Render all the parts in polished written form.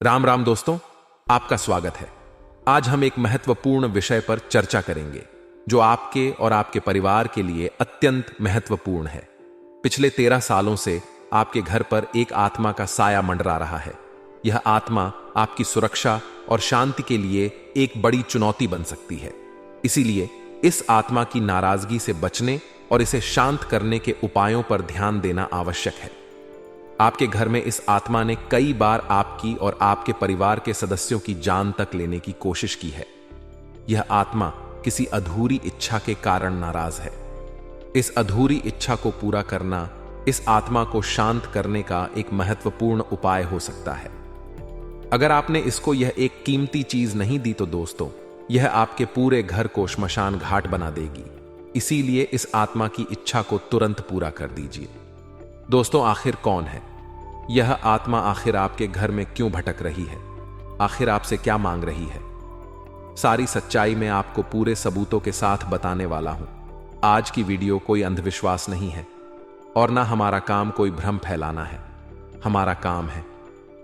राम राम दोस्तों, आपका स्वागत है। आज हम एक महत्वपूर्ण विषय पर चर्चा करेंगे जो आपके और आपके परिवार के लिए अत्यंत महत्वपूर्ण है। पिछले 13 सालों से आपके घर पर एक आत्मा का साया मंडरा रहा है। यह आत्मा आपकी सुरक्षा और शांति के लिए एक बड़ी चुनौती बन सकती है। इसीलिए इस आत्मा की नाराजगी से बचने और इसे शांत करने के उपायों पर ध्यान देना आवश्यक है। आपके घर में इस आत्मा ने कई बार आपकी और आपके परिवार के सदस्यों की जान तक लेने की कोशिश की है। यह आत्मा किसी अधूरी इच्छा के कारण नाराज है। इस अधूरी इच्छा को पूरा करना इस आत्मा को शांत करने का एक महत्वपूर्ण उपाय हो सकता है। अगर आपने इसको यह एक कीमती चीज नहीं दी तो दोस्तों, यह आपके पूरे घर को श्मशान घाट बना देगी। इसीलिए इस आत्मा की इच्छा को तुरंत पूरा कर दीजिए। दोस्तों, आखिर कौन है यह आत्मा? आखिर आपके घर में क्यों भटक रही है? आखिर आपसे क्या मांग रही है? सारी सच्चाई मैं आपको पूरे सबूतों के साथ बताने वाला हूं। आज की वीडियो कोई अंधविश्वास नहीं है और ना हमारा काम कोई भ्रम फैलाना है। हमारा काम है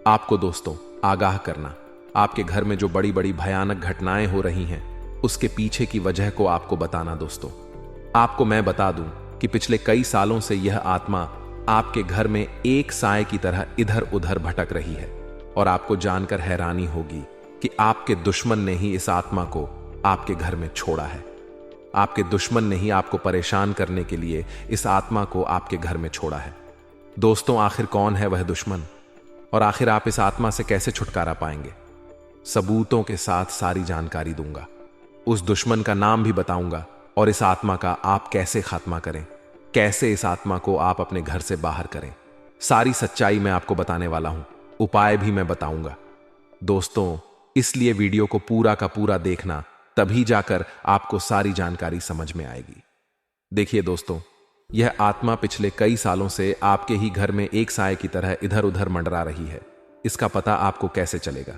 आपको दोस्तों आगाह करना। आपके घर में जो बड़ी बड़ी भयानक घटनाएं हो रही हैं, उसके पीछे की वजह को आपको बताना। दोस्तों, आपको मैं बता दूं कि पिछले कई सालों से यह आत्मा आपके घर में एक साए की तरह इधर उधर भटक रही है और आपको जानकर हैरानी होगी कि आपके दुश्मन ने ही इस आत्मा को आपके घर में छोड़ा है। आपके दुश्मन ने ही आपको परेशान करने के लिए इस आत्मा को आपके घर में छोड़ा है। दोस्तों, आखिर कौन है वह दुश्मन और आखिर आप इस आत्मा से कैसे छुटकारा पाएंगे? सबूतों के साथ सारी जानकारी दूंगा। उस दुश्मन का नाम भी बताऊंगा और इस आत्मा का आप कैसे खात्मा करें, कैसे इस आत्मा को आप अपने घर से बाहर करें। सारी सच्चाई मैं आपको बताने वाला हूं, उपाय भी मैं बताऊंगा। दोस्तों, इसलिए वीडियो को पूरा का पूरा देखना, तभी जाकर आपको सारी जानकारी समझ में आएगी। देखिए दोस्तों, यह आत्मा पिछले कई सालों से आपके ही घर में एक साए की तरह इधर उधर मंडरा रही है। इसका पता आपको कैसे चलेगा?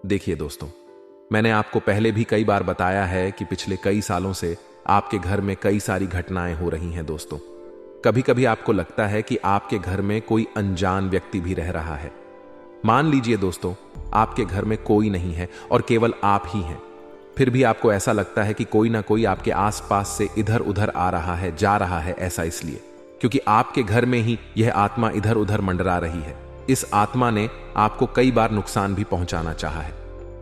देखिए दोस्तों, मैंने आपको पहले भी कई बार बताया है कि पिछले कई सालों से आपके घर में कई सारी घटनाएं हो रही हैं। दोस्तों, कभी कभी आपको लगता है कि आपके घर में कोई अनजान व्यक्ति भी रह रहा है। मान लीजिए दोस्तों, आपके घर में कोई नहीं है और केवल आप ही हैं। फिर भी आपको ऐसा लगता है कि कोई ना कोई आपके आसपास से इधर उधर आ रहा है, जा रहा है। ऐसा इसलिए क्योंकि आपके घर में ही यह आत्मा इधर उधर मंडरा रही है। इस आत्मा ने आपको कई बार नुकसान भी पहुंचाना चाहा है,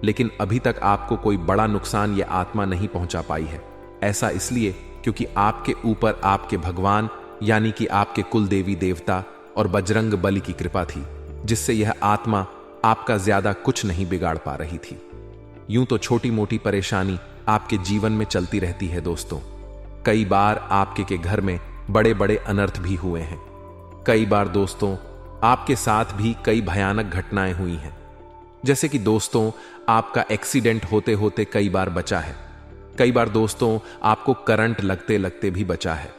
लेकिन अभी तक आपको कोई बड़ा नुकसान यह आत्मा नहीं पहुंचा पाई है। ऐसा इसलिए क्योंकि आपके ऊपर आपके भगवान यानी कि आपके कुल देवी देवता और बजरंग बली की कृपा थी, जिससे यह आत्मा आपका ज्यादा कुछ नहीं बिगाड़ पा रही थी। यूं तो छोटी मोटी परेशानी आपके जीवन में चलती रहती है दोस्तों। कई बार आपके के घर में बड़े बड़े अनर्थ भी हुए हैं। कई बार दोस्तों आपके साथ भी कई भयानक घटनाएं हुई हैं। जैसे कि दोस्तों, आपका एक्सीडेंट होते होते कई बार बचा है। कई बार दोस्तों आपको करंट लगते लगते भी बचा है।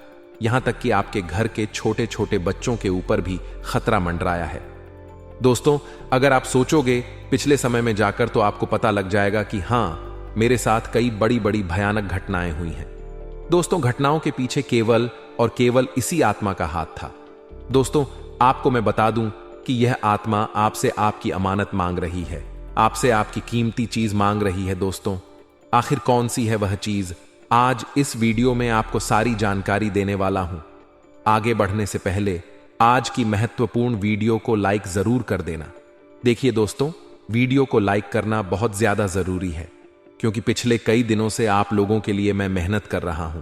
यहां तक कि आपके घर के छोटे छोटे बच्चों के ऊपर भी खतरा मंडराया है। दोस्तों, अगर आप सोचोगे पिछले समय में जाकर तो आपको पता लग जाएगा कि हां, मेरे साथ कई बड़ी बड़ी भयानक घटनाएं हुई हैं। दोस्तों, घटनाओं के पीछे केवल और केवल इसी आत्मा का हाथ था। दोस्तों, आपको मैं बता दूं कि यह आत्मा आपसे आपकी अमानत मांग रही है, आपसे आपकी कीमती चीज मांग रही है। दोस्तों, आखिर कौन सी है वह चीज? आज इस वीडियो में आपको सारी जानकारी देने वाला हूं। आगे बढ़ने से पहले आज की महत्वपूर्ण वीडियो को लाइक जरूर कर देना। देखिए दोस्तों, वीडियो को लाइक करना बहुत ज्यादा जरूरी है, क्योंकि पिछले कई दिनों से आप लोगों के लिए मैं मेहनत कर रहा हूं,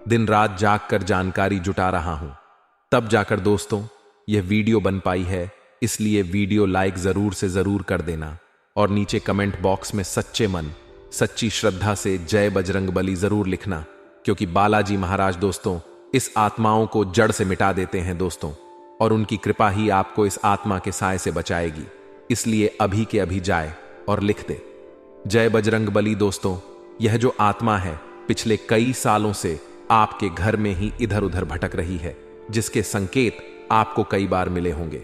दिन रात जाग कर जानकारी जुटा रहा हूं, तब जाकर दोस्तों यह वीडियो बन पाई है। इसलिए वीडियो लाइक जरूर से जरूर कर देना और नीचे कमेंट बॉक्स में सच्चे मन सच्ची श्रद्धा से जय बजरंग बली जरूर लिखना, क्योंकि बालाजी महाराज दोस्तों इस आत्माओं को जड़ से मिटा देते हैं दोस्तों, और उनकी कृपा ही आपको इस आत्मा के साए से बचाएगी। इसलिए अभी के अभी जाए और लिख दे जय बजरंग बली। दोस्तों, यह जो आत्मा है पिछले कई सालों से आपके घर में ही इधर उधर भटक रही है, जिसके संकेत आपको कई बार मिले होंगे,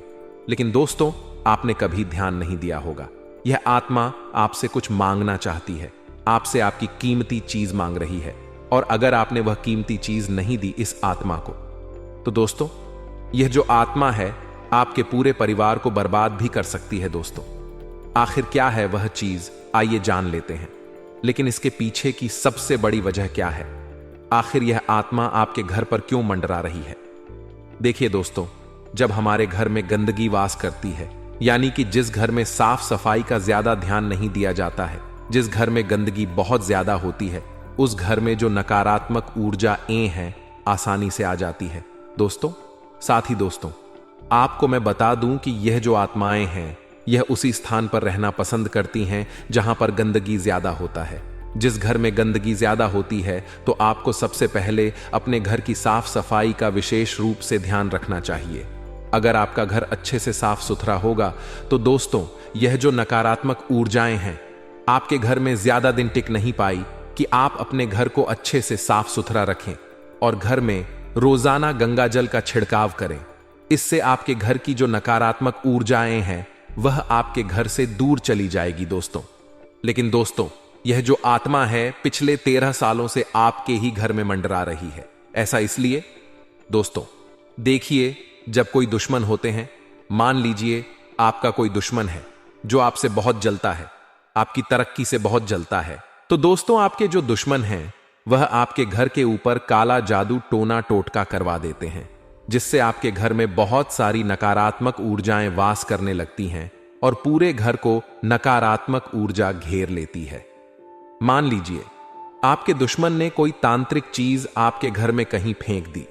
लेकिन दोस्तों आपने कभी ध्यान नहीं दिया होगा। यह आत्मा आपसे कुछ मांगना चाहती है, आपसे आपकी कीमती चीज मांग रही है, और अगर आपने वह कीमती चीज नहीं दी इस आत्मा को, तो दोस्तों यह जो आत्मा है आपके पूरे परिवार को बर्बाद भी कर सकती है। दोस्तों, आखिर क्या है वह चीज, आइए जान लेते हैं। लेकिन इसके पीछे की सबसे बड़ी वजह क्या है? आखिर यह आत्मा आपके घर पर क्यों मंडरा रही है? देखिए दोस्तों, जब हमारे घर में गंदगी वास करती है, यानी कि जिस घर में साफ सफाई का ज्यादा ध्यान नहीं दिया जाता है, जिस घर में गंदगी बहुत ज्यादा होती है, उस घर में जो नकारात्मक ऊर्जा है आसानी से आ जाती है दोस्तों। साथ ही दोस्तों, आपको मैं बता दूं कि यह जो आत्माएं हैं, यह उसी स्थान पर रहना पसंद करती हैं जहां पर गंदगी ज्यादा होता है। जिस घर में गंदगी ज्यादा होती है तो आपको सबसे पहले अपने घर की साफ सफाई का विशेष रूप से ध्यान रखना चाहिए। अगर आपका घर अच्छे से साफ सुथरा होगा तो दोस्तों, यह जो नकारात्मक ऊर्जाएं हैं आपके घर में ज्यादा दिन टिक नहीं पाई कि आप अपने घर को अच्छे से साफ सुथरा रखें और घर में रोजाना गंगा जल का छिड़काव करें। इससे आपके घर की जो नकारात्मक ऊर्जाएं हैं वह आपके घर से दूर चली जाएगी दोस्तों। लेकिन दोस्तों, यह जो आत्मा है पिछले 13 सालों से आपके ही घर में मंडरा रही है। ऐसा इसलिए दोस्तों, देखिए, जब कोई दुश्मन होते हैं, मान लीजिए आपका कोई दुश्मन है जो आपसे बहुत जलता है, आपकी तरक्की से बहुत जलता है, तो दोस्तों आपके जो दुश्मन हैं वह आपके घर के ऊपर काला जादू टोना टोटका करवा देते हैं, जिससे आपके घर में बहुत सारी नकारात्मक ऊर्जाएं वास करने लगती हैं और पूरे घर को नकारात्मक ऊर्जा घेर लेती है। मान लीजिए आपके दुश्मन ने कोई तांत्रिक चीज आपके घर में कहीं फेंक दी।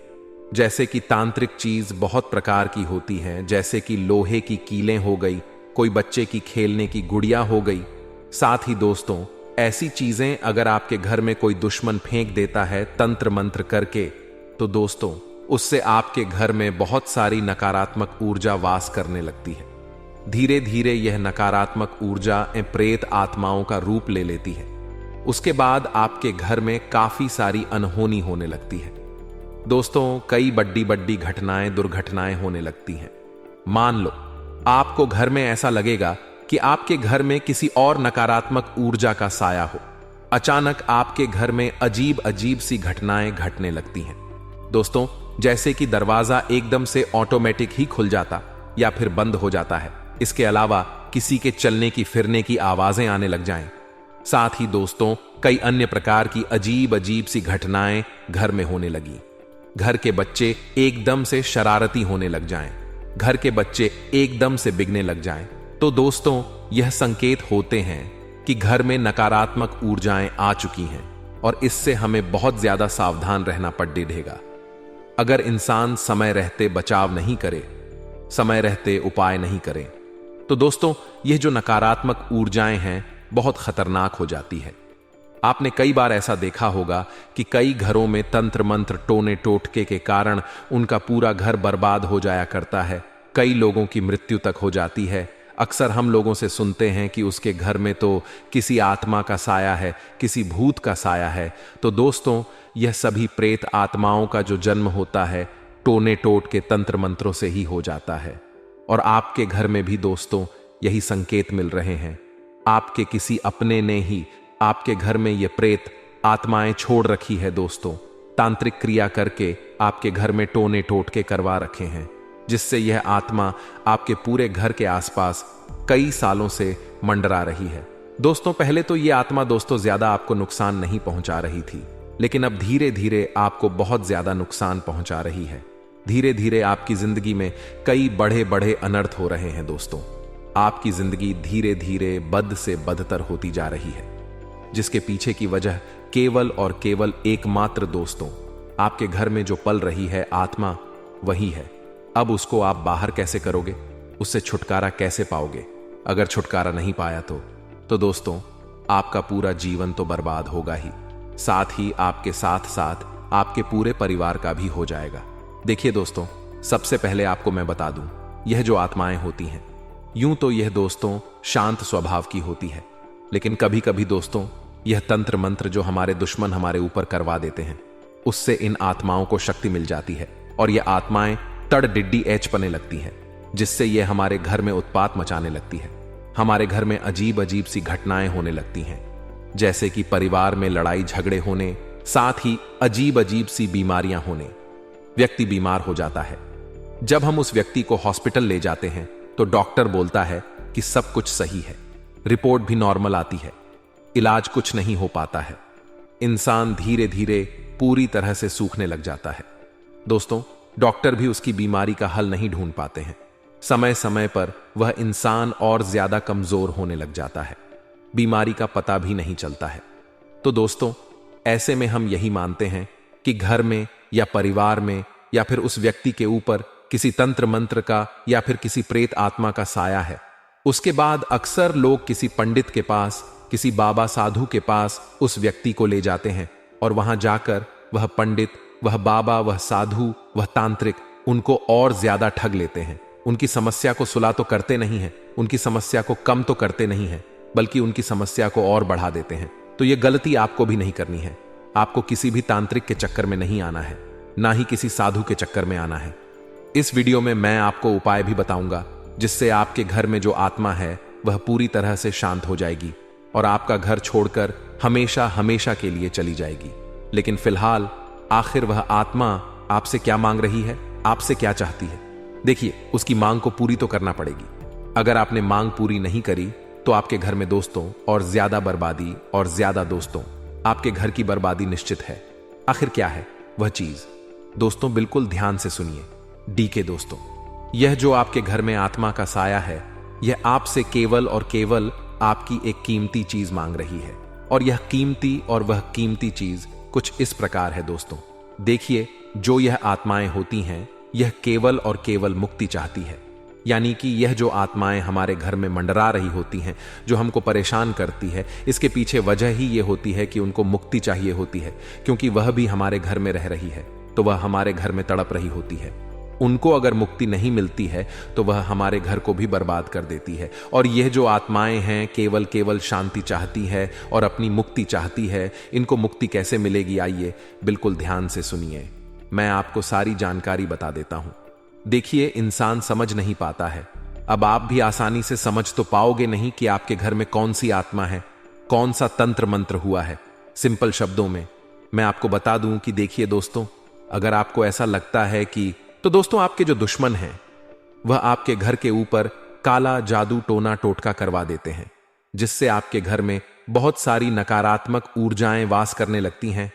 जैसे कि तांत्रिक चीज बहुत प्रकार की होती हैं, जैसे कि लोहे की कीलें हो गई, कोई बच्चे की खेलने की गुड़िया हो गई। साथ ही दोस्तों, ऐसी चीजें अगर आपके घर में कोई दुश्मन फेंक देता है तंत्र मंत्र करके, तो दोस्तों उससे आपके घर में बहुत सारी नकारात्मक ऊर्जा वास करने लगती है। धीरे धीरे यह नकारात्मक ऊर्जा प्रेत आत्माओं का रूप ले लेती है। उसके बाद आपके घर में काफी सारी अनहोनी होने लगती है दोस्तों। कई बड़ी बड़ी घटनाएं, दुर्घटनाएं होने लगती हैं। मान लो आपको घर में ऐसा लगेगा कि आपके घर में किसी और नकारात्मक ऊर्जा का साया हो। अचानक आपके घर में अजीब अजीब सी घटनाएं घटने लगती हैं दोस्तों, जैसे कि दरवाजा एकदम से ऑटोमेटिक ही खुल जाता या फिर बंद हो जाता है। इसके अलावा किसी के चलने की फिरने की आवाजें आने लग जाएं। साथ ही दोस्तों, कई अन्य प्रकार की अजीब अजीब सी घटनाएं घर में होने लगी। घर के बच्चे एकदम से शरारती होने लग जाएं, घर के बच्चे एकदम से बिगने लग जाएं। तो दोस्तों, यह संकेत होते हैं कि घर में नकारात्मक ऊर्जाएं आ चुकी हैं और इससे हमें बहुत ज्यादा सावधान रहना पड़ेगा। अगर इंसान समय रहते बचाव नहीं करे, समय रहते उपाय नहीं करे, तो दोस्तों यह जो नकारात्मक ऊर्जाएं हैं बहुत खतरनाक हो जाती है। आपने कई बार ऐसा देखा होगा कि कई घरों में तंत्र मंत्र टोने टोटके के कारण उनका पूरा घर बर्बाद हो जाया करता है। कई लोगों की मृत्यु तक हो जाती है। अक्सर हम लोगों से सुनते हैं कि उसके घर में तो किसी आत्मा का साया है, किसी भूत का साया है। तो दोस्तों, यह सभी प्रेत आत्माओं का जो जन्म होता है टोने टोट के तंत्र मंत्रों से ही हो जाता है। और आपके घर में भी दोस्तों यही संकेत मिल रहे हैं। आपके किसी अपने ने ही आपके घर में ये प्रेत आत्माएं छोड़ रखी है दोस्तों। तांत्रिक क्रिया करके आपके घर में टोने टोटके करवा रखे हैं, जिससे यह आत्मा आपके पूरे घर के आसपास कई सालों से मंडरा रही है दोस्तों। पहले तो यह आत्मा दोस्तों ज्यादा आपको नुकसान नहीं पहुंचा रही थी, लेकिन अब धीरे धीरे आपको बहुत ज्यादा नुकसान पहुंचा रही है। धीरे धीरे आपकी जिंदगी में कई बड़े बड़े अनर्थ हो रहे हैं दोस्तों। आपकी जिंदगी धीरे धीरे बद से बदतर होती जा रही है, जिसके पीछे की वजह केवल और केवल एकमात्र दोस्तों आपके घर में जो पल रही है आत्मा वही है। अब उसको आप बाहर कैसे करोगे, उससे छुटकारा कैसे पाओगे? अगर छुटकारा नहीं पाया तो दोस्तों आपका पूरा जीवन तो बर्बाद होगा ही, साथ ही आपके साथ साथ आपके पूरे परिवार का भी हो जाएगा। देखिए दोस्तों, सबसे पहले आपको मैं बता दूं, यह जो आत्माएं होती हैं यूं तो यह दोस्तों शांत स्वभाव की होती है, लेकिन कभी कभी दोस्तों यह तंत्र मंत्र जो हमारे दुश्मन हमारे ऊपर करवा देते हैं उससे इन आत्माओं को शक्ति मिल जाती है और यह आत्माएं तड़ डिड्डी एच पने लगती हैं, जिससे यह हमारे घर में उत्पात मचाने लगती है। हमारे घर में अजीब अजीब सी घटनाएं होने लगती हैं, जैसे कि परिवार में लड़ाई झगड़े होने, साथ ही अजीब अजीब सी बीमारियां होने। व्यक्ति बीमार हो जाता है, जब हम उस व्यक्ति को हॉस्पिटल ले जाते हैं तो डॉक्टर बोलता है कि सब कुछ सही है, रिपोर्ट भी नॉर्मल आती है, इलाज कुछ नहीं हो पाता है, इंसान धीरे धीरे पूरी तरह से सूखने लग जाता है। दोस्तों, डॉक्टर भी उसकी बीमारी का हल नहीं ढूंढ पाते हैं। समय समय पर वह इंसान और ज्यादा कमजोर होने लग जाता है, बीमारी का पता भी नहीं चलता है। तो दोस्तों, ऐसे में हम यही मानते हैं कि घर में या परिवार में या फिर उस व्यक्ति के ऊपर किसी तंत्र मंत्र का या फिर किसी प्रेत आत्मा का साया है। उसके बाद अक्सर लोग किसी पंडित के पास, किसी बाबा साधु के पास उस व्यक्ति को ले जाते हैं और वहां जाकर वह पंडित, वह बाबा, वह साधु, वह तांत्रिक उनको और ज्यादा ठग लेते हैं। उनकी समस्या को सुलह तो करते नहीं हैं, उनकी समस्या को कम तो करते नहीं हैं, बल्कि उनकी समस्या को और बढ़ा देते हैं। तो यह गलती आपको भी नहीं करनी है। आपको किसी भी तांत्रिक के चक्कर में नहीं आना है, ना ही किसी साधु के चक्कर में आना है। इस वीडियो में मैं आपको उपाय भी बताऊंगा जिससे आपके घर में जो आत्मा है वह पूरी तरह से शांत हो जाएगी और आपका घर छोड़कर हमेशा हमेशा के लिए चली जाएगी। लेकिन फिलहाल आखिर वह आत्मा आपसे क्या मांग रही है, आपसे क्या चाहती है? देखिए, उसकी मांग को पूरी तो करना पड़ेगी। अगर आपने मांग पूरी नहीं करी तो आपके घर में दोस्तों और ज्यादा बर्बादी और ज्यादा दोस्तों, आपके घर की बर्बादी निश्चित है। आखिर क्या है वह चीज? दोस्तों, बिल्कुल ध्यान से सुनिए। डीके दोस्तों, यह जो आपके घर में आत्मा का साया है, यह आपसे केवल और केवल आपकी एक कीमती चीज मांग रही है। और यह कीमती और वह कीमती चीज कुछ इस प्रकार है दोस्तों। देखिए, जो यह आत्माएं होती हैं, यह केवल और केवल मुक्ति चाहती है। यानी कि यह जो आत्माएं हमारे घर में मंडरा रही होती हैं, जो हमको परेशान करती है, इसके पीछे वजह ही ये होती है कि उनको मुक्ति चाहिए होती है, क्योंकि वह भी हमारे घर में रह रही है तो वह हमारे घर में तड़प रही होती है। उनको अगर मुक्ति नहीं मिलती है तो वह हमारे घर को भी बर्बाद कर देती है। और यह जो आत्माएं हैं केवल केवल शांति चाहती है और अपनी मुक्ति चाहती है। इनको मुक्ति कैसे मिलेगी, आइए बिल्कुल ध्यान से सुनिए, मैं आपको सारी जानकारी बता देता हूं। देखिए, इंसान समझ नहीं पाता है। अब आप भी आसानी से समझ तो पाओगे नहीं कि आपके घर में कौन सी आत्मा है, कौन सा तंत्र मंत्र हुआ है। सिंपल शब्दों में मैं आपको बता दूं कि देखिए दोस्तों, अगर आपको ऐसा लगता है कि, तो दोस्तों, आपके जो दुश्मन हैं वह आपके घर के ऊपर काला जादू टोना टोटका करवा देते हैं, जिससे आपके घर में बहुत सारी नकारात्मक ऊर्जाएं वास करने लगती हैं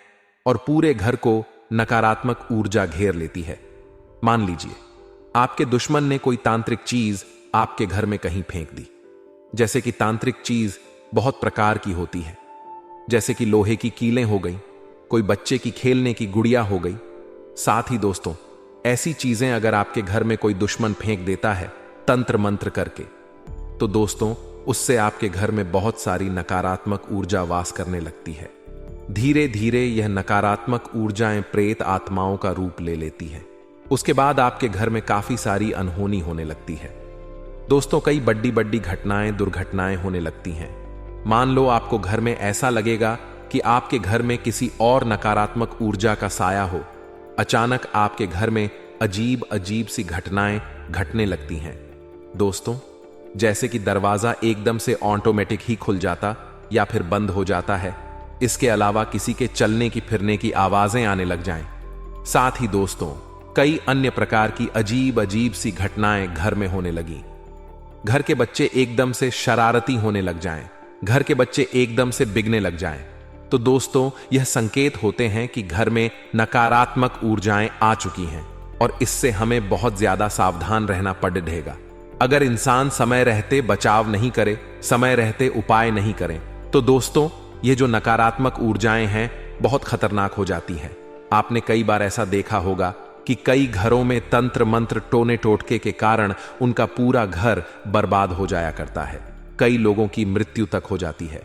और पूरे घर को नकारात्मक ऊर्जा घेर लेती है। मान लीजिए आपके दुश्मन ने कोई तांत्रिक चीज आपके घर में कहीं फेंक दी। जैसे कि तांत्रिक चीज बहुत प्रकार की होती है, जैसे कि लोहे की कीलें हो गई, कोई बच्चे की खेलने की गुड़िया हो गई। साथ ही दोस्तों, ऐसी चीजें अगर आपके घर में कोई दुश्मन फेंक देता है तंत्र मंत्र करके, तो दोस्तों उससे आपके घर में बहुत सारी नकारात्मक ऊर्जा वास करने लगती है। धीरे धीरे यह नकारात्मक ऊर्जाएं प्रेत आत्माओं का रूप ले लेती हैं। उसके बाद आपके घर में काफी सारी अनहोनी होने लगती है। दोस्तों, कई बड़ी बड़ी घटनाएं, दुर्घटनाएं होने लगती हैं। मान लो आपको घर में ऐसा लगेगा कि आपके घर में किसी और नकारात्मक ऊर्जा का साया हो। अचानक आपके घर में अजीब अजीब सी घटनाएं घटने लगती हैं दोस्तों, जैसे कि दरवाजा एकदम से ऑटोमेटिक ही खुल जाता या फिर बंद हो जाता है। इसके अलावा किसी के चलने की फिरने की आवाजें आने लग जाएं। साथ ही दोस्तों, कई अन्य प्रकार की अजीब अजीब सी घटनाएं घर में होने लगी। घर के बच्चे एकदम से शरारती होने लग जाएं, घर के बच्चे एकदम से बिगने लग जाएं। तो दोस्तों, यह संकेत होते हैं कि घर में नकारात्मक ऊर्जाएं आ चुकी हैं और इससे हमें बहुत ज्यादा सावधान रहना पड़ेगा। अगर इंसान समय रहते बचाव नहीं करे, समय रहते उपाय नहीं करें, तो दोस्तों ये जो नकारात्मक ऊर्जाएं हैं बहुत खतरनाक हो जाती हैं। आपने कई बार ऐसा देखा होगा कि कई घरों में तंत्र मंत्र टोने टोटके के कारण उनका पूरा घर बर्बाद हो जाया करता है। कई लोगों की मृत्यु तक हो जाती है।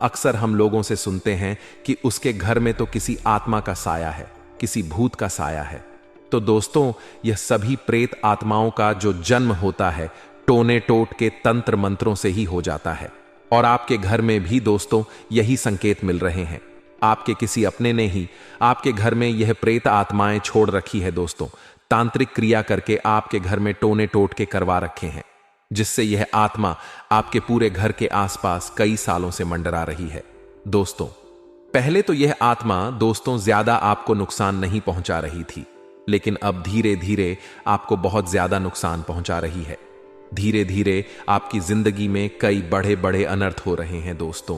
अक्सर हम लोगों से सुनते हैं कि उसके घर में तो किसी आत्मा का साया है, किसी भूत का साया है। तो दोस्तों, यह सभी प्रेत आत्माओं का जो जन्म होता है टोने टोट के तंत्र मंत्रों से ही हो जाता है। और आपके घर में भी दोस्तों यही संकेत मिल रहे हैं। आपके किसी अपने ने ही आपके घर में यह प्रेत आत्माएं छोड़ रखी है दोस्तों। तांत्रिक क्रिया करके आपके घर में टोने टोट के करवा रखे हैं, जिससे यह आत्मा आपके पूरे घर के आसपास कई सालों से मंडरा रही है। दोस्तों, पहले तो यह आत्मा दोस्तों ज्यादा आपको नुकसान नहीं पहुंचा रही थी, लेकिन अब धीरे धीरे आपको बहुत ज्यादा नुकसान पहुंचा रही है। धीरे धीरे आपकी जिंदगी में कई बड़े बड़े अनर्थ हो रहे हैं दोस्तों।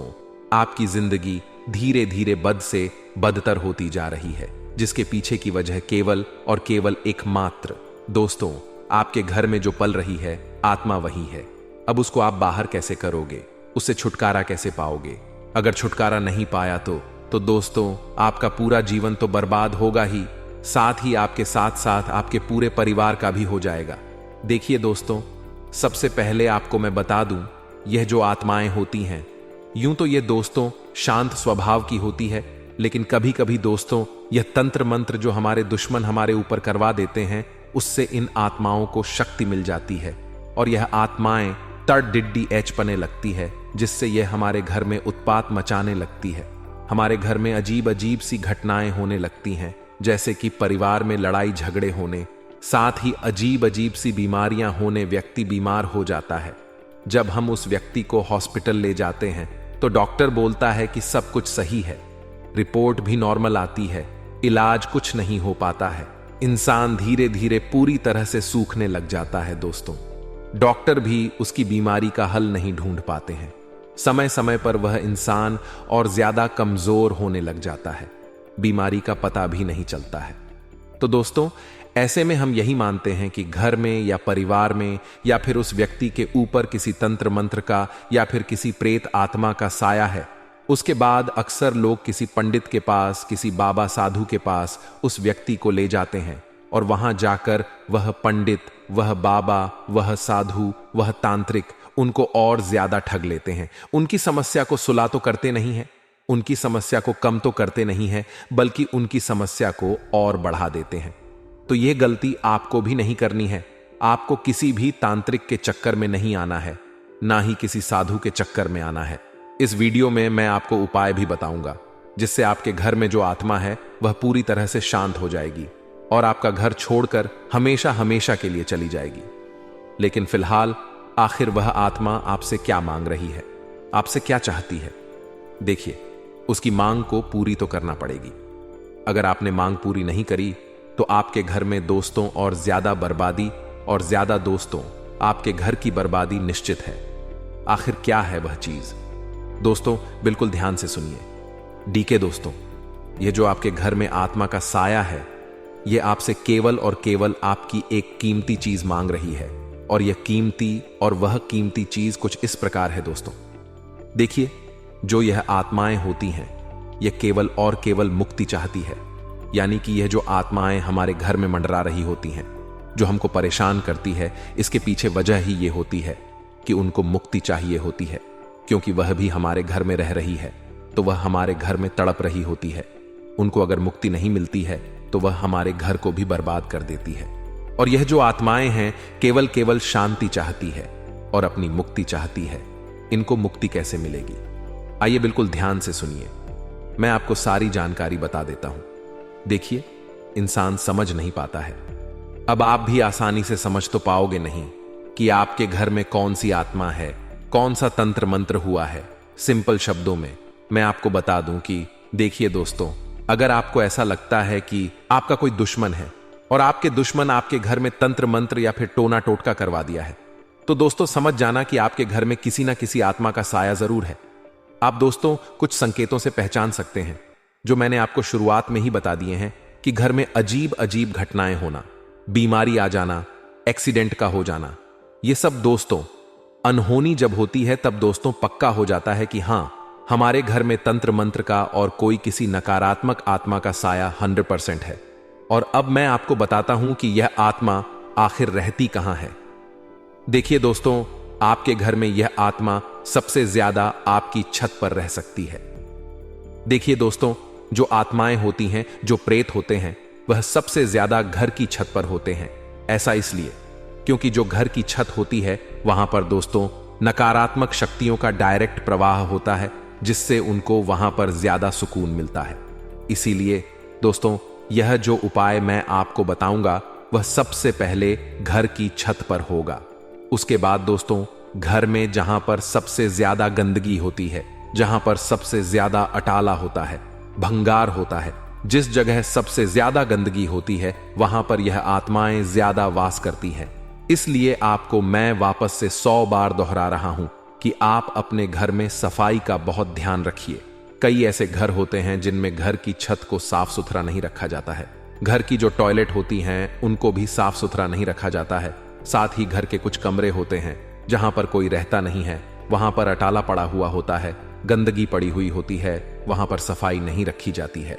आपकी जिंदगी धीरे धीरे बद से बदतर होती जा रही है, जिसके पीछे की वजह केवल और केवल एकमात्र दोस्तों आपके घर में जो पल रही है आत्मा वही है। अब उसको आप बाहर कैसे करोगे, उससे छुटकारा कैसे पाओगे? अगर छुटकारा नहीं पाया तो दोस्तों आपका पूरा जीवन तो बर्बाद होगा ही, साथ ही आपके साथ साथ आपके पूरे परिवार का भी हो जाएगा। देखिए दोस्तों, सबसे पहले आपको मैं बता दूं, यह जो आत्माएं होती हैं, यूं तो ये दोस्तों शांत स्वभाव की होती है, लेकिन कभी कभी दोस्तों यह तंत्र मंत्र जो हमारे दुश्मन हमारे ऊपर करवा देते हैं, उससे इन आत्माओं को शक्ति मिल जाती है और यह आत्माएं तड़डिड्डी पने लगती है, जिससे यह हमारे घर में उत्पात मचाने लगती है। हमारे घर में अजीब अजीब सी घटनाएं होने लगती हैं, जैसे कि परिवार में लड़ाई झगड़े होने, साथ ही अजीब अजीब सी बीमारियां होने, व्यक्ति बीमार हो जाता है। जब हम उस व्यक्ति को हॉस्पिटल ले जाते हैं तो डॉक्टर बोलता है कि सब कुछ सही है, रिपोर्ट भी नॉर्मल आती है, इलाज कुछ नहीं हो पाता है। इंसान धीरे धीरे पूरी तरह से सूखने लग जाता है दोस्तों। डॉक्टर भी उसकी बीमारी का हल नहीं ढूंढ पाते हैं। समय समय पर वह इंसान और ज्यादा कमजोर होने लग जाता है, बीमारी का पता भी नहीं चलता है। तो दोस्तों ऐसे में हम यही मानते हैं कि घर में या परिवार में या फिर उस व्यक्ति के ऊपर किसी तंत्र मंत्र का या फिर किसी प्रेत आत्मा का साया है। उसके बाद अक्सर लोग किसी पंडित के पास, किसी बाबा साधु के पास उस व्यक्ति को ले जाते हैं और वहां जाकर वह पंडित, वह बाबा, वह साधु, वह तांत्रिक उनको और ज्यादा ठग लेते हैं। उनकी समस्या को सुला तो करते नहीं है, उनकी समस्या को कम तो करते नहीं है, बल्कि उनकी समस्या को और बढ़ा देते हैं। तो यह गलती आपको भी नहीं करनी है। आपको किसी भी तांत्रिक के चक्कर में नहीं आना है, ना ही किसी साधु के चक्कर में आना है। इस वीडियो में मैं आपको उपाय भी बताऊंगा, जिससे आपके घर में जो आत्मा है वह पूरी तरह से शांत हो जाएगी और आपका घर छोड़कर हमेशा हमेशा के लिए चली जाएगी। लेकिन फिलहाल आखिर वह आत्मा आपसे क्या मांग रही है, आपसे क्या चाहती है? देखिए, उसकी मांग को पूरी तो करना पड़ेगी। अगर आपने मांग पूरी नहीं करी तो आपके घर में दोस्तों और ज्यादा बर्बादी और ज्यादा दोस्तों आपके घर की बर्बादी निश्चित है। आखिर क्या है वह चीज? दोस्तों बिल्कुल ध्यान से सुनिए। डीके दोस्तों, यह जो आपके घर में आत्मा का साया है, यह आपसे केवल और केवल आपकी एक कीमती चीज मांग रही है। और यह कीमती और वह कीमती चीज कुछ इस प्रकार है दोस्तों। देखिए, जो यह आत्माएं होती हैं, यह केवल और केवल मुक्ति चाहती है। यानी कि यह जो आत्माएं हमारे घर में मंडरा रही होती हैं, जो हमको परेशान करती है, इसके पीछे वजह ही ये होती है कि उनको मुक्ति चाहिए होती है। क्योंकि वह भी हमारे घर में रह रही है तो वह हमारे घर में तड़प रही होती है। उनको अगर मुक्ति नहीं मिलती है तो वह हमारे घर को भी बर्बाद कर देती है। और यह जो आत्माएं हैं केवल केवल शांति चाहती है और अपनी मुक्ति चाहती है। इनको मुक्ति कैसे मिलेगी? आइए बिल्कुल ध्यान से सुनिए, मैं आपको सारी जानकारी बता देता हूं। देखिए, इंसान समझ नहीं पाता है। अब आप भी आसानी से समझ तो पाओगे नहीं कि आपके घर में कौन सी आत्मा है, कौन सा तंत्र मंत्र हुआ है। सिंपल शब्दों में मैं आपको बता दूं कि देखिए दोस्तों, अगर आपको ऐसा लगता है कि आपका कोई दुश्मन है और आपके दुश्मन आपके घर में तंत्र मंत्र या फिर टोना टोटका करवा दिया है, तो दोस्तों समझ जाना कि आपके घर में किसी ना किसी आत्मा का साया जरूर है। आप दोस्तों कुछ संकेतों से पहचान सकते हैं, जो मैंने आपको शुरुआत में ही बता दिए हैं कि घर में अजीब अजीब घटनाएं होना, बीमारी आ जाना, एक्सीडेंट का हो जाना। ये सब दोस्तों अनहोनी जब होती है तब दोस्तों पक्का हो जाता है कि हां, हमारे घर में तंत्र मंत्र का और कोई किसी नकारात्मक आत्मा का साया 100% है। और अब मैं आपको बताता हूं कि यह आत्मा आखिर रहती कहां है। देखिए दोस्तों, आपके घर में यह आत्मा सबसे ज्यादा आपकी छत पर रह सकती है। देखिए दोस्तों, जो आत्माएं होती हैं, जो प्रेत होते हैं, वह सबसे ज्यादा घर की छत पर होते हैं। ऐसा इसलिए क्योंकि जो घर की छत होती है वहां पर दोस्तों नकारात्मक शक्तियों का डायरेक्ट प्रवाह होता है, जिससे उनको वहां पर ज्यादा सुकून मिलता है। इसीलिए दोस्तों यह जो उपाय मैं आपको बताऊंगा वह सबसे पहले घर की छत पर होगा। उसके बाद दोस्तों घर में जहां पर सबसे ज्यादा गंदगी होती है, जहां पर सबसे ज्यादा अटाला होता है, भंगार होता है, जिस जगह सबसे ज्यादा गंदगी होती है वहां पर यह आत्माएं ज्यादा वास करती हैं। इसलिए आपको मैं वापस से 100 बार दोहरा रहा हूं कि आप अपने घर में सफाई का बहुत ध्यान रखिए। कई ऐसे घर होते हैं जिनमें घर की छत को साफ सुथरा नहीं रखा जाता है। घर की जो टॉयलेट होती हैं उनको भी साफ सुथरा नहीं रखा जाता है। साथ ही घर के कुछ कमरे होते हैं जहां पर कोई रहता नहीं है, वहां पर अटाला पड़ा हुआ होता है, गंदगी पड़ी हुई होती है, वहां पर सफाई नहीं रखी जाती है।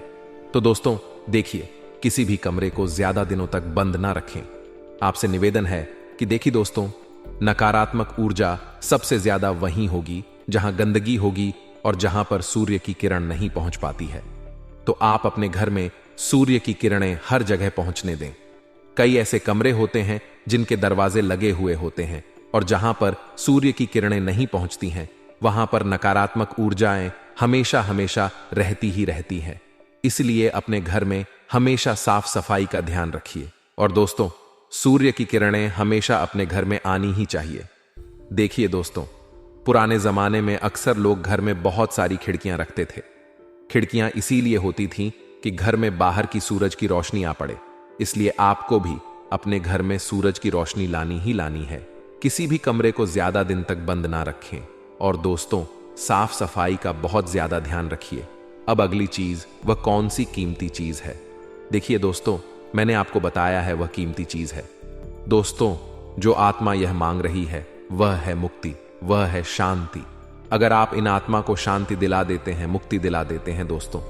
तो दोस्तों देखिए, किसी भी कमरे को ज्यादा दिनों तक बंद ना रखें। आपसे निवेदन है कि देखिए दोस्तों, नकारात्मक ऊर्जा सबसे ज्यादा वहीं होगी जहां गंदगी होगी और जहां पर सूर्य की किरण नहीं पहुंच पाती है। तो आप अपने घर में सूर्य की किरणें हर जगह पहुंचने दें। कई ऐसे कमरे होते हैं जिनके दरवाजे लगे हुए होते हैं और जहां पर सूर्य की किरणें नहीं पहुंचती हैं, वहां पर नकारात्मक ऊर्जाएं हमेशा हमेशा रहती ही रहती हैं। इसलिए अपने घर में हमेशा साफ सफाई का ध्यान रखिए। और दोस्तों, सूर्य की किरणें हमेशा अपने घर में आनी ही चाहिए। देखिए दोस्तों, पुराने जमाने में अक्सर लोग घर में बहुत सारी खिड़कियां रखते थे। खिड़कियां इसीलिए होती थीं कि घर में बाहर की सूरज की रोशनी आ पड़े। इसलिए आपको भी अपने घर में सूरज की रोशनी लानी ही लानी है। किसी भी कमरे को ज्यादा दिन तक बंद ना रखें। और दोस्तों, साफ सफाई का बहुत ज्यादा ध्यान रखिए। अब अगली चीज, वह कौन सी कीमती चीज है? देखिए दोस्तों, मैंने आपको बताया है वह कीमती चीज है। दोस्तों, जो आत्मा यह मांग रही है वह है मुक्ति, वह है शांति। अगर आप इन आत्मा को शांति दिला देते हैं, मुक्ति दिला देते हैं दोस्तों,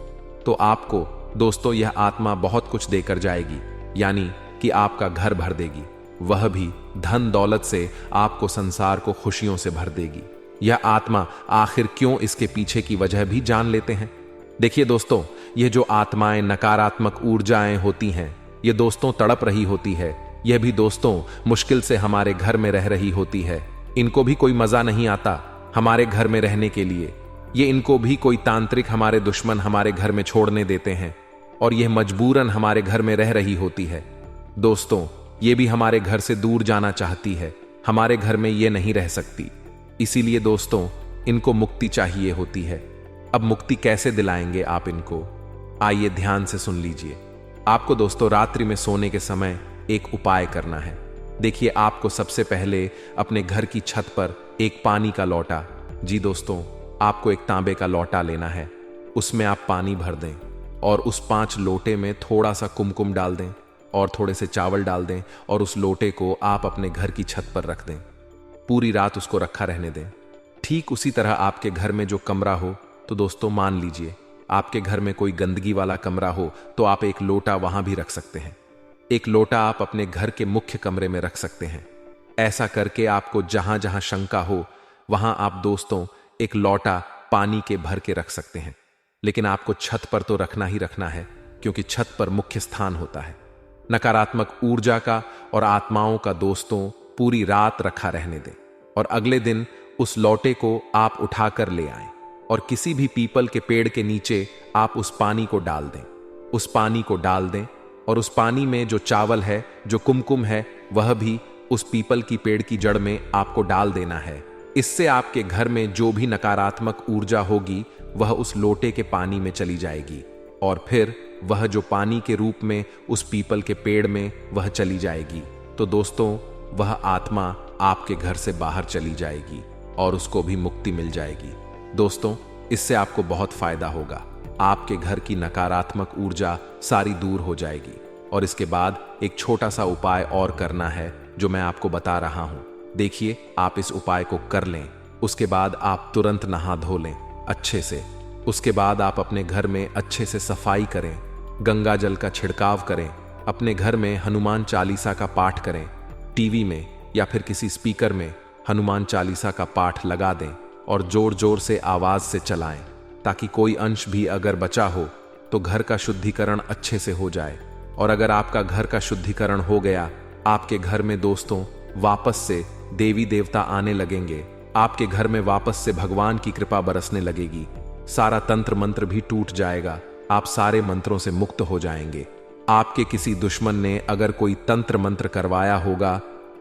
तो आपको दोस्तों यह आत्मा बहुत कुछ देकर जाएगी। यानी कि आपका घर भर देगी, वह भी धन दौलत से आपको संसार को खुशियों से भर देगी। यह आत्मा आखिर क्यों, इसके पीछे की वजह भी जान लेते हैं। देखिए दोस्तों, ये जो आत्माएं नकारात्मक ऊर्जाएं होती हैं, ये दोस्तों तड़प रही होती है। यह भी दोस्तों मुश्किल से हमारे घर में रह रही होती है। इनको भी कोई मजा नहीं आता हमारे घर में रहने के लिए। ये इनको भी कोई तांत्रिक हमारे दुश्मन हमारे घर में छोड़ने देते हैं और यह मजबूरन हमारे घर में रह रही होती है। दोस्तों, ये भी हमारे घर से दूर जाना चाहती है, हमारे घर में ये नहीं रह सकती। इसीलिए दोस्तों, इनको मुक्ति चाहिए होती है। अब मुक्ति कैसे दिलाएंगे आप इनको? आइए ध्यान से सुन लीजिए। आपको दोस्तों रात्रि में सोने के समय एक उपाय करना है। देखिए, आपको सबसे पहले अपने घर की छत पर एक पानी का लोटा, जी दोस्तों, आपको एक तांबे का लोटा लेना है। उसमें आप पानी भर दें और उस 5 लोटे में थोड़ा सा कुमकुम डाल दें और थोड़े से चावल डाल दें और उस लोटे को आप अपने घर की छत पर रख दें। पूरी रात उसको रखा रहने दें। ठीक उसी तरह आपके घर में जो कमरा हो, तो दोस्तों मान लीजिए आपके घर में कोई गंदगी वाला कमरा हो, तो आप एक लोटा वहां भी रख सकते हैं। एक लोटा आप अपने घर के मुख्य कमरे में रख सकते हैं। ऐसा करके आपको जहां जहां शंका हो, वहां आप दोस्तों एक लोटा पानी के भर के रख सकते हैं। लेकिन आपको छत पर तो रखना ही रखना है, क्योंकि छत पर मुख्य स्थान होता है नकारात्मक ऊर्जा का और आत्माओं का। दोस्तों, पूरी रात रखा रहने दें और अगले दिन उस लोटे को आप उठाकर ले आएं और किसी भी पीपल के पेड़ के नीचे आप उस पानी को डाल दें। उस पानी को डाल दें और उस पानी में जो चावल है, जो कुमकुम है, वह भी उस पीपल की पेड़ की जड़ में आपको डाल देना है। इससे आपके घर में जो भी नकारात्मक ऊर्जा होगी वह उस लोटे के पानी में चली जाएगी और फिर वह जो पानी के रूप में उस पीपल के पेड़ में वह चली जाएगी। तो दोस्तों, वह आत्मा आपके घर से बाहर चली जाएगी और उसको भी मुक्ति मिल जाएगी। दोस्तों, इससे आपको बहुत फायदा होगा। आपके घर की नकारात्मक ऊर्जा सारी दूर हो जाएगी। और इसके बाद एक छोटा सा उपाय और करना है जो मैं आपको बता रहा हूं। देखिए, आप इस उपाय को कर लें, उसके बाद आप तुरंत नहा धो लें अच्छे से। उसके बाद आप अपने घर में अच्छे से सफाई करें, गंगा जल का छिड़काव करें, अपने घर में हनुमान चालीसा का पाठ करें, टीवी में या फिर किसी स्पीकर में हनुमान चालीसा का पाठ लगा दें और जोर जोर से आवाज से चलाएं, ताकि कोई अंश भी अगर बचा हो तो घर का शुद्धिकरण अच्छे से हो जाए। और अगर आपका घर का शुद्धिकरण हो गया, आपके घर में दोस्तों वापस से देवी देवता आने लगेंगे। आपके घर में वापस से भगवान की कृपा बरसने लगेगी। सारा तंत्र मंत्र भी टूट जाएगा। आप सारे मंत्रों से मुक्त हो जाएंगे। आपके किसी दुश्मन ने अगर कोई तंत्र मंत्र करवाया होगा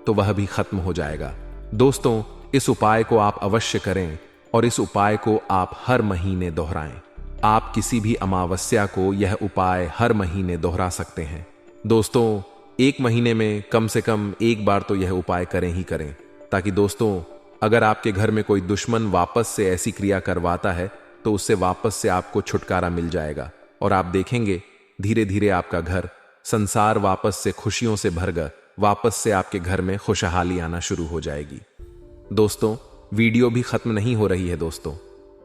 तो वह भी खत्म हो जाएगा। दोस्तों, इस उपाय को आप अवश्य करें और इस उपाय को आप हर महीने दोहराएं। आप किसी भी अमावस्या को यह उपाय हर महीने दोहरा सकते हैं। दोस्तों, 1 महीने में कम से कम एक बार तो यह उपाय करें ही करें, ताकि दोस्तों अगर आपके घर में कोई दुश्मन वापस से ऐसी क्रिया करवाता है तो उससे वापस से आपको छुटकारा मिल जाएगा और आप देखेंगे धीरे धीरे आपका घर, संसार वापस से खुशियों से भर गया, वापस से आपके घर में खुशहाली आना शुरू हो जाएगी। दोस्तों वीडियो भी खत्म नहीं हो रही है दोस्तों,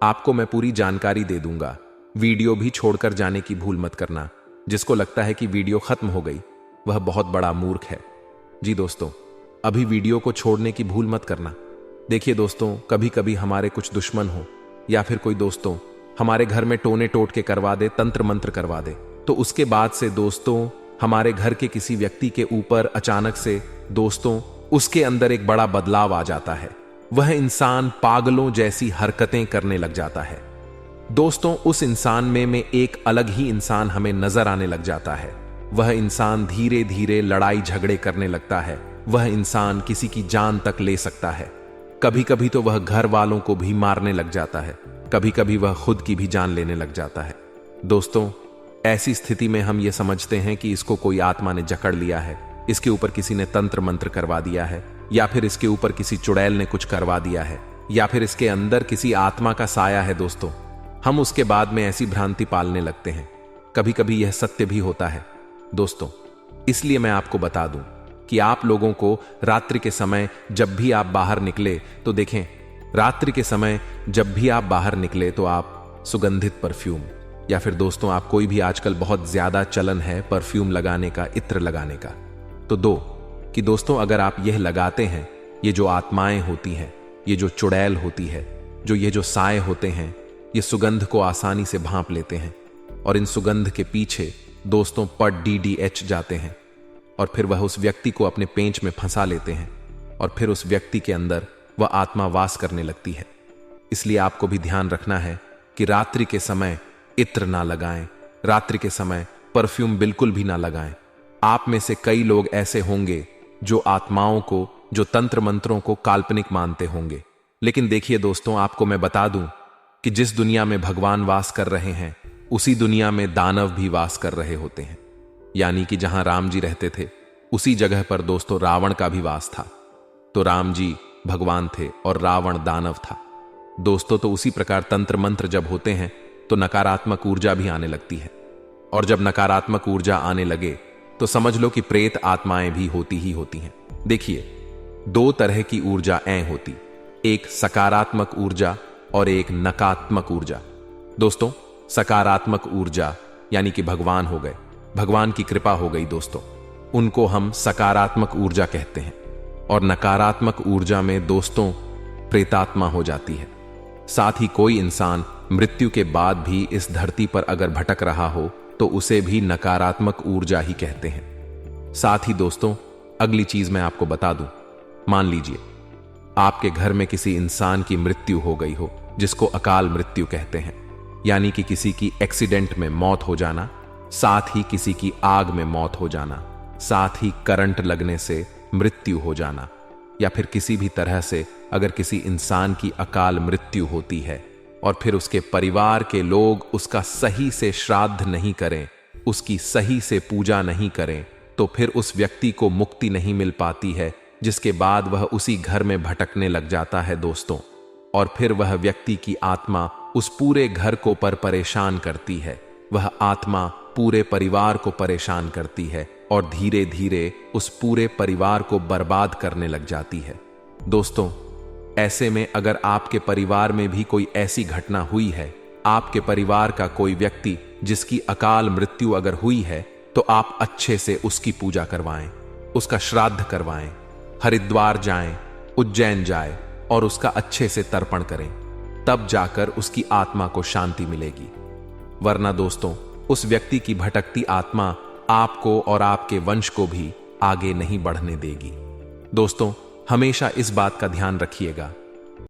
आपको मैं पूरी जानकारी दे दूंगा। वीडियो भी छोड़कर जाने की भूल मत करना। जिसको लगता है कि वीडियो खत्म हो गई वह बहुत बड़ा मूर्ख है। जी दोस्तों, अभी वीडियो को छोड़ने की भूल मत करना। देखिए दोस्तों, कभी कभी हमारे कुछ दुश्मन हो या फिर कोई दोस्तों हमारे घर में टोने टोट के करवा दे, तंत्र मंत्र करवा दे, तो उसके बाद से दोस्तों हमारे घर के किसी व्यक्ति के ऊपर अचानक से दोस्तों उसके अंदर एक बड़ा बदलाव आ जाता है। वह इंसान पागलों जैसी हरकतें करने लग जाता है। दोस्तों उस इंसान में एक अलग ही इंसान हमें नजर आने लग जाता है। वह इंसान धीरे धीरे लड़ाई झगड़े करने लगता है। वह इंसान किसी की जान तक ले सकता है। कभी कभी तो वह घर वालों को भी मारने लग जाता है। कभी कभी वह खुद की भी जान लेने लग जाता है। दोस्तों ऐसी स्थिति में हम ये समझते हैं कि इसको कोई आत्मा ने जकड़ लिया है, इसके ऊपर किसी ने तंत्र मंत्र करवा दिया है, या फिर इसके ऊपर किसी चुड़ैल ने कुछ करवा दिया है, या फिर इसके अंदर किसी आत्मा का साया है। दोस्तों हम उसके बाद में ऐसी भ्रांति पालने लगते हैं। कभी कभी यह सत्य भी होता है दोस्तों। इसलिए मैं आपको बता दूं कि आप लोगों को रात्रि के समय जब भी आप बाहर निकले तो देखें, रात्रि के समय जब भी आप बाहर निकले तो आप सुगंधित परफ्यूम, या फिर दोस्तों आप कोई भी, आजकल बहुत ज्यादा चलन है परफ्यूम लगाने का, इत्र लगाने का, तो कि दोस्तों अगर आप यह लगाते हैं, ये जो आत्माएं होती हैं, ये जो चुड़ैल होती है, ये जो साए होते हैं, ये सुगंध को आसानी से भांप लेते हैं और इन सुगंध के पीछे दोस्तों पट DDH जाते हैं और फिर वह उस व्यक्ति को अपने पेंच में फंसा लेते हैं और फिर उस व्यक्ति के अंदर वह आत्मा वास करने लगती है। इसलिए आपको भी ध्यान रखना है कि रात्रि के समय इत्र ना लगाएं, रात्रि के समय परफ्यूम बिल्कुल भी ना लगाएं। आप में से कई लोग ऐसे होंगे जो आत्माओं को, जो तंत्र मंत्रों को काल्पनिक मानते होंगे। लेकिन देखिए दोस्तों, आपको मैं बता दूं कि जिस दुनिया में भगवान वास कर रहे हैं उसी दुनिया में दानव भी वास कर रहे होते हैं। यानी कि जहां राम जी रहते थे उसी जगह पर दोस्तों रावण का भी वास था। तो राम जी भगवान थे और रावण दानव था दोस्तों। तो उसी प्रकार तंत्र मंत्र जब होते हैं तो नकारात्मक ऊर्जा भी आने लगती है, और जब नकारात्मक ऊर्जा आने लगे तो समझ लो कि प्रेत आत्माएं भी होती ही होती हैं। देखिए 2 तरह की ऊर्जा होती, एक सकारात्मक ऊर्जा और एक नकारात्मक ऊर्जा। दोस्तों सकारात्मक ऊर्जा यानी कि भगवान हो गए, भगवान की कृपा हो गई दोस्तों, उनको हम सकारात्मक ऊर्जा कहते हैं। और नकारात्मक ऊर्जा में दोस्तों प्रेतात्मा हो जाती है। साथ ही कोई इंसान मृत्यु के बाद भी इस धरती पर अगर भटक रहा हो तो उसे भी नकारात्मक ऊर्जा ही कहते हैं। साथ ही दोस्तों अगली चीज मैं आपको बता दूं, मान लीजिए आपके घर में किसी इंसान की मृत्यु हो गई हो, जिसको अकाल मृत्यु कहते हैं, यानी कि किसी की एक्सीडेंट में मौत हो जाना, साथ ही किसी की आग में मौत हो जाना, साथ ही करंट लगने से मृत्यु हो जाना, या फिर किसी भी तरह से अगर किसी इंसान की अकाल मृत्यु होती है और फिर उसके परिवार के लोग उसका सही से श्राद्ध नहीं करें, उसकी सही से पूजा नहीं करें, तो फिर उस व्यक्ति को मुक्ति नहीं मिल पाती है, जिसके बाद वह उसी घर में भटकने लग जाता है दोस्तों। और फिर वह व्यक्ति की आत्मा उस पूरे घर को परेशान करती है, वह आत्मा पूरे परिवार को परेशान करती है और धीरे धीरे उस पूरे परिवार को बर्बाद करने लग जाती है। दोस्तों ऐसे में अगर आपके परिवार में भी कोई ऐसी घटना हुई है, आपके परिवार का कोई व्यक्ति जिसकी अकाल मृत्यु अगर हुई है, तो आप अच्छे से उसकी पूजा करवाएं, उसका श्राद्ध करवाएं, हरिद्वार जाएं, उज्जैन जाएं और उसका अच्छे से तर्पण करें, तब जाकर उसकी आत्मा को शांति मिलेगी। वरना दोस्तों उस व्यक्ति की भटकती आत्मा आपको और आपके वंश को भी आगे नहीं बढ़ने देगी। दोस्तों हमेशा इस बात का ध्यान रखिएगा